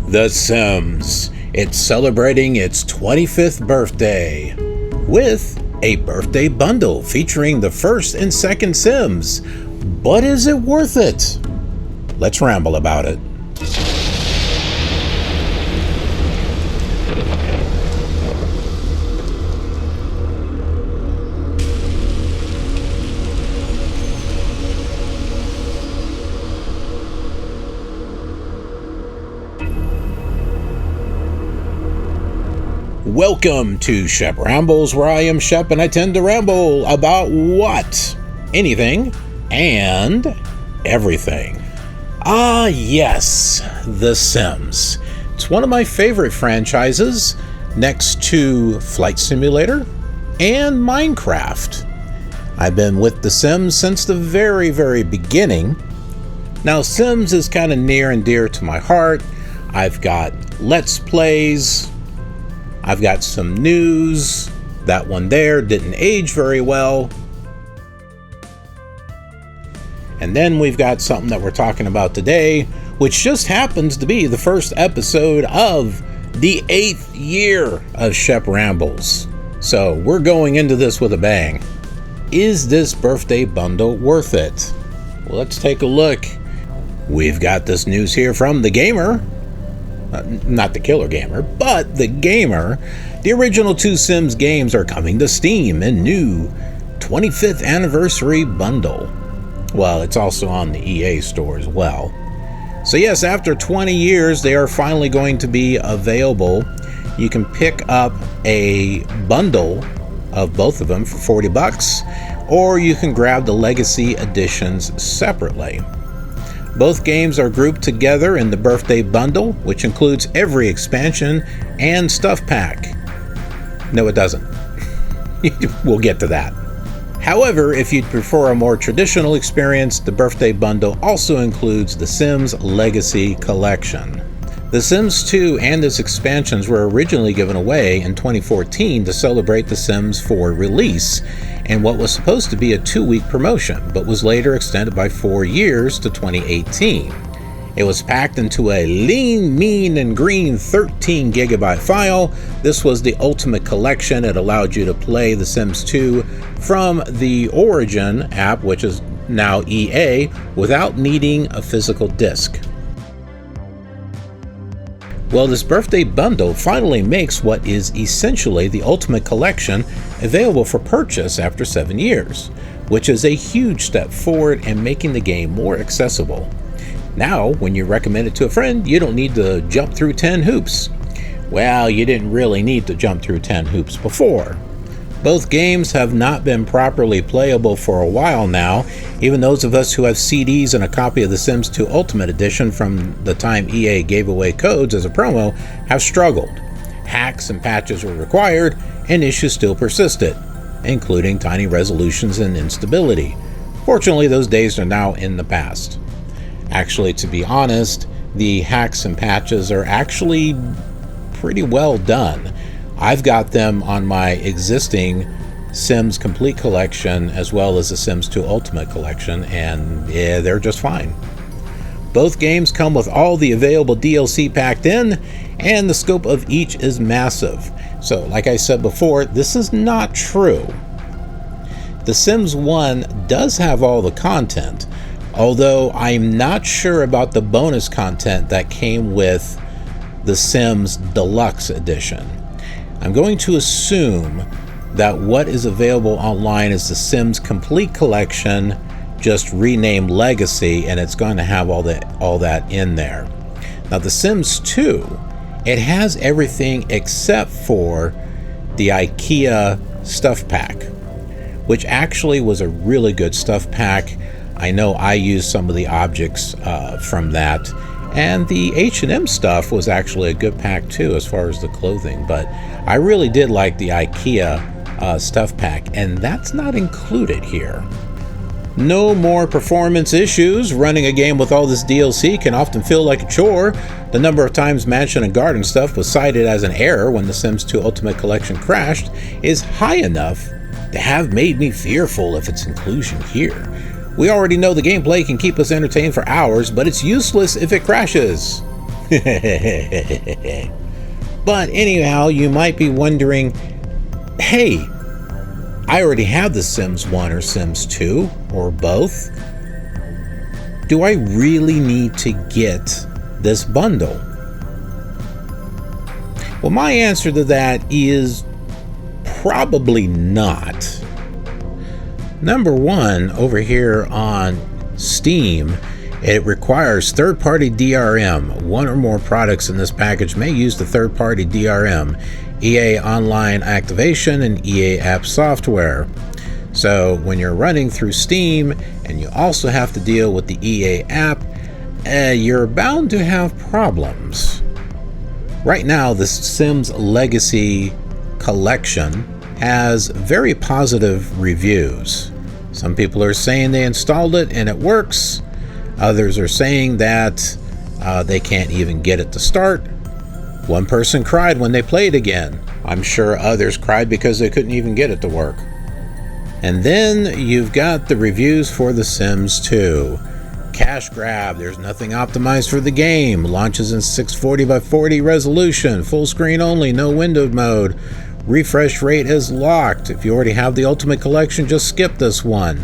The Sims. It's celebrating its 25th birthday with a birthday bundle featuring the first and second Sims. But is it worth it? Let's ramble about it. Welcome to Shep Rambles, where I am Shep and I tend to ramble about what? Anything and everything. Ah, yes, The Sims. It's one of my favorite franchises next to Flight Simulator and Minecraft. I've been with The Sims since the very, very beginning. Now, Sims is kind of near and dear to my heart. I've got Let's Plays. I've got some news. That one there didn't age very well. And then we've got something that we're talking about today, which just happens to be the first episode of the 8th year of Shep Rambles. So we're going into this with a bang. Is this birthday bundle worth it? Well, let's take a look. We've got this news here from The Gamer. Not the Killer Gamer, but The Gamer. The original two Sims games are coming to Steam in new 25th anniversary bundle. Well, it's also on the EA store as well. So yes, after 20 years, they are finally going to be available. You can pick up a bundle of both of them for $40, or you can grab the Legacy editions separately. Both games are grouped together in the birthday bundle, which includes every expansion and stuff pack. No, it doesn't. We'll get to that. However, if you'd prefer a more traditional experience, the birthday bundle also includes The Sims Legacy Collection. The Sims 2 and its expansions were originally given away in 2014 to celebrate The Sims 4 release, and what was supposed to be a 2-week promotion, but was later extended by 4 years to 2018. It was packed into a lean, mean, and green 13 gigabyte file. This was the ultimate collection. It allowed you to play The Sims 2 from the Origin app, which is now EA, without needing a physical disc. Well, this birthday bundle finally makes what is essentially the ultimate collection available for purchase after 7 years, which is a huge step forward in making the game more accessible. Now, when you recommend it to a friend, you don't need to jump through 10 hoops. Well, you didn't really need to jump through 10 hoops before. Both games have not been properly playable for a while now. Even those of us who have CDs and a copy of The Sims 2 Ultimate Edition from the time EA gave away codes as a promo have struggled. Hacks and patches were required, and issues still persisted, including tiny resolutions and instability. Fortunately, those days are now in the past. Actually, to be honest, the hacks and patches are actually pretty well done. I've got them on my existing Sims Complete Collection as well as the Sims 2 Ultimate Collection, and yeah, they're just fine. Both games come with all the available DLC packed in, and the scope of each is massive. So, like I said before, this is not true. The Sims 1 does have all the content, although I'm not sure about the bonus content that came with the Sims Deluxe Edition. I'm going to assume that what is available online is the Sims Complete Collection, just renamed Legacy, and it's going to have all that in there. Now, the Sims 2, it has everything except for the IKEA stuff pack, which actually was a really good stuff pack. I know I used some of the objects from that, and the H&M stuff was actually a good pack too as far as the clothing, but I really did like the IKEA stuff pack, and that's not included here. No more performance issues. Running a game with all this DLC can often feel like a chore. The number of times mansion and garden stuff was cited as an error when the Sims 2 Ultimate Collection crashed is high enough to have made me fearful of its inclusion here. We already know the gameplay can keep us entertained for hours, but it's useless if it crashes. But anyhow, you might be wondering, hey, I already have the Sims 1 or Sims 2 or both. Do I really need to get this bundle? Well, my answer to that is probably not. Number one, over here on Steam, it requires third-party DRM. One or more products in this package may use the third-party DRM, EA Online Activation, and EA App Software. So when you're running through Steam and you also have to deal with the EA app, you're bound to have problems. Right now, the Sims Legacy collection has very positive reviews. Some people are saying they installed it and it works. Others are saying that they can't even get it to start. One person cried when they played again. I'm sure others cried because they couldn't even get it to work. And then you've got the reviews for The Sims 2. Cash grab, there's nothing optimized for the game. Launches in 640 by 40 resolution. Full screen only, no windowed mode. Refresh rate is locked. If you already have the Ultimate Collection, just skip this one.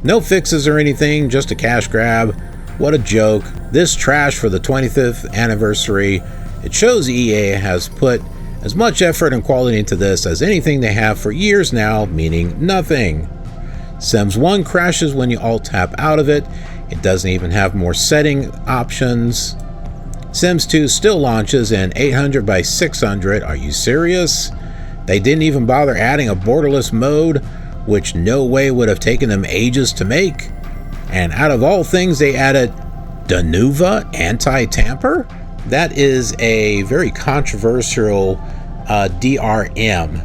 No fixes or anything, just a cash grab. What a joke. This trash for the 25th anniversary. It shows EA has put as much effort and quality into this as anything they have for years now, meaning nothing. Sims 1 crashes when you alt-tap out of it. It doesn't even have more setting options. Sims 2 still launches in 800 by 600. Are you serious? They didn't even bother adding a borderless mode, which no way would have taken them ages to make. And out of all things, they added Danuva anti-tamper? That is a very controversial DRM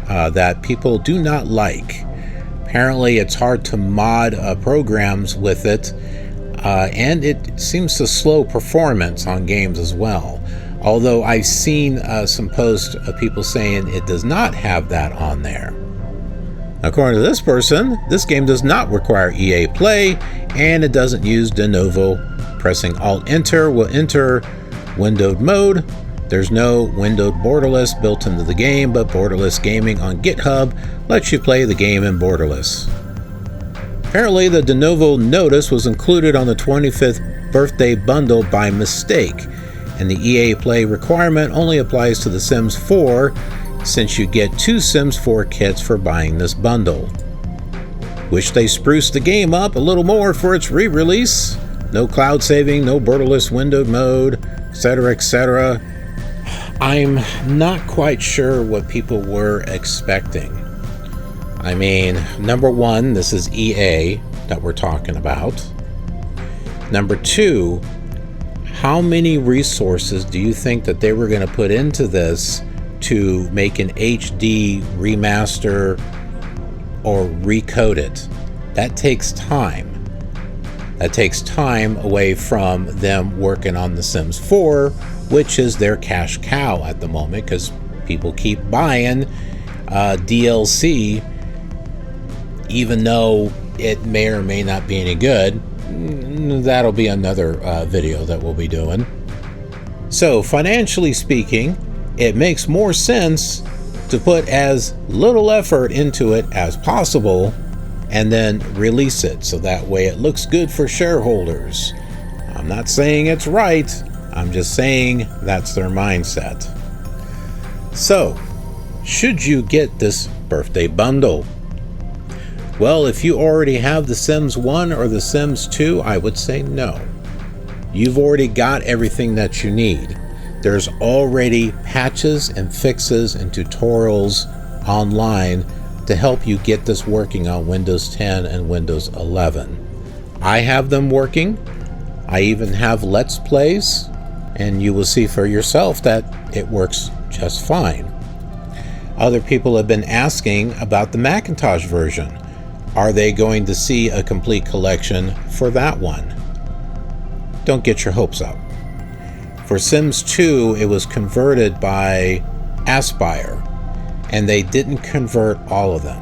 that people do not like. Apparently, it's hard to mod programs with it, and it seems to slow performance on games as well. Although I've seen some posts of people saying it does not have that on there. According to this person, this game does not require EA Play, and it doesn't use de novo. Pressing Alt-Enter will enter windowed mode. There's no windowed borderless built into the game, but Borderless Gaming on GitHub lets you play the game in borderless. Apparently, the de novo notice was included on the 25th birthday bundle by mistake, and the EA Play requirement only applies to The Sims 4, since you get 2 Sims 4 kits for buying this bundle. Wish they spruced the game up a little more for its re-release. No cloud saving, no borderless windowed mode, etc., etc. I'm not quite sure what people were expecting. I mean, number one, this is EA that we're talking about. Number two, how many resources do you think that they were going to put into this to make an HD remaster or recode it? That takes time. That takes time away from them working on The Sims 4, which is their cash cow at the moment, because people keep buying DLC, even though it may or may not be any good. That'll be another video that we'll be doing. So financially speaking, it makes more sense to put as little effort into it as possible and then release it, so that way it looks good for shareholders. I'm not saying it's right, I'm just saying that's their mindset. So, should you get this birthday bundle? Well, if you already have The Sims 1 or The Sims 2, I would say no. You've already got everything that you need. There's already patches and fixes and tutorials online to help you get this working on Windows 10 and Windows 11. I have them working. I even have Let's Plays, and you will see for yourself that it works just fine. Other people have been asking about the Macintosh version. Are they going to see a complete collection for that one? Don't get your hopes up. For Sims 2, it was converted by Aspire, and they didn't convert all of them.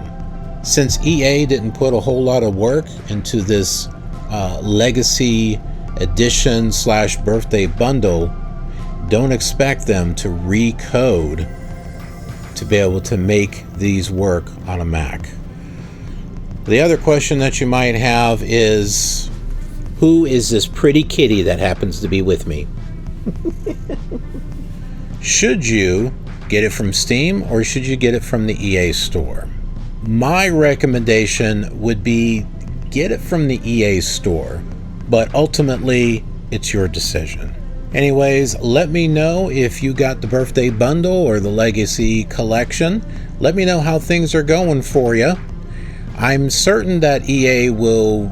Since EA didn't put a whole lot of work into this Legacy Edition / birthday bundle, Don't expect them to recode to be able to make these work on a Mac. The other question that you might have is, who is this pretty kitty that happens to be with me? Should you get it from Steam or should you get it from the EA store? My recommendation would be get it from the EA store, but ultimately it's your decision. Anyways, let me know if you got the birthday bundle or the legacy collection. Let me know how things are going for you. I'm certain that EA will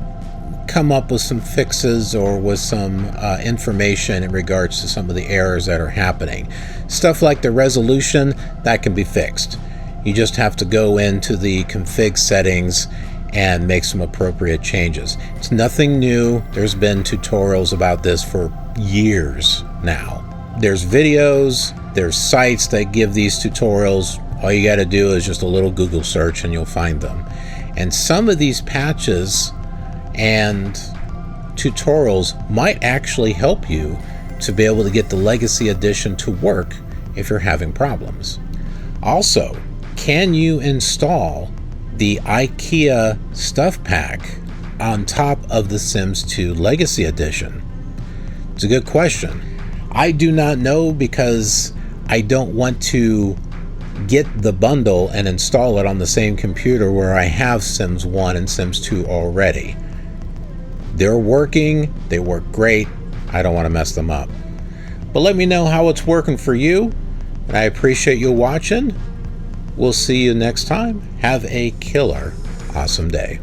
come up with some fixes or with some information in regards to some of the errors that are happening. Stuff like the resolution, that can be fixed. You just have to go into the config settings and make some appropriate changes. It's nothing new. There's been tutorials about this for years now. There's videos, there's sites that give these tutorials. All you got to do is just a little Google search and you'll find them. And some of these patches and tutorials might actually help you to be able to get the Legacy Edition to work if you're having problems. Also, can you install the IKEA Stuff Pack on top of the Sims 2 Legacy Edition? It's a good question. I do not know because I don't want to get the bundle and install it on the same computer where I have Sims 1 and Sims 2 already. They're working, they work great. I don't want to mess them up. But let me know how it's working for you, and I appreciate you watching. We'll see you next time. Have a killer awesome day.